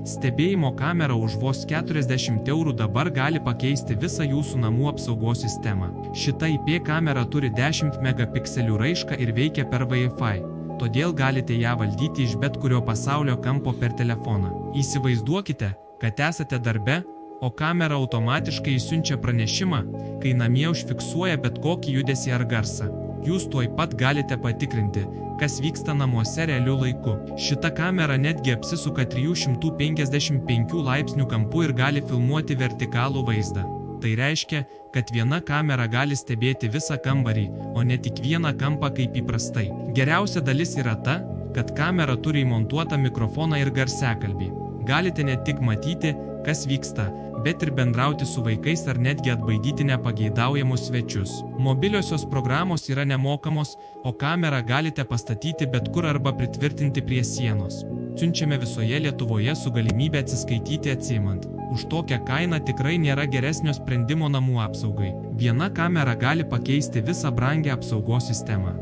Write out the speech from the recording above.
Stebėjimo kamera už vos 40 € dabar gali pakeisti visą jūsų namų apsaugos sistemą. Šita IP kamera turi 10 megapikselių raišką ir veikia per Wi-Fi, todėl galite ją valdyti iš bet kurio pasaulio kampo per telefoną. Įsivaizduokite, kad esate darbe, o kamera automatiškai siunčia pranešimą, kai namie užfiksuoja bet kokį judesį ar garsą. Jūs tuoj pat galite patikrinti, kas vyksta namuose realiu laiku. Šita kamera netgi apsisuka 355 laipsnių kampu ir gali filmuoti vertikalų vaizdą. Tai reiškia, kad viena kamera gali stebėti visą kambarį, o ne tik vieną kampą kaip įprastai. Geriausia dalis yra ta, kad kamera turi įmontuotą mikrofoną ir garsiakalbį. Galite ne tik matyti, kas vyksta, bet ir bendrauti su vaikais ar netgi atbaidyti nepageidaujamus svečius. Mobiliosios programos yra nemokamos, o kamerą galite pastatyti bet kur arba pritvirtinti prie sienos. Siunčiame visoje Lietuvoje su galimybė atsiskaityti atsiimant. Už tokią kainą tikrai nėra geresnio sprendimo namų apsaugai. Viena kamera gali pakeisti visą brangią apsaugos sistemą.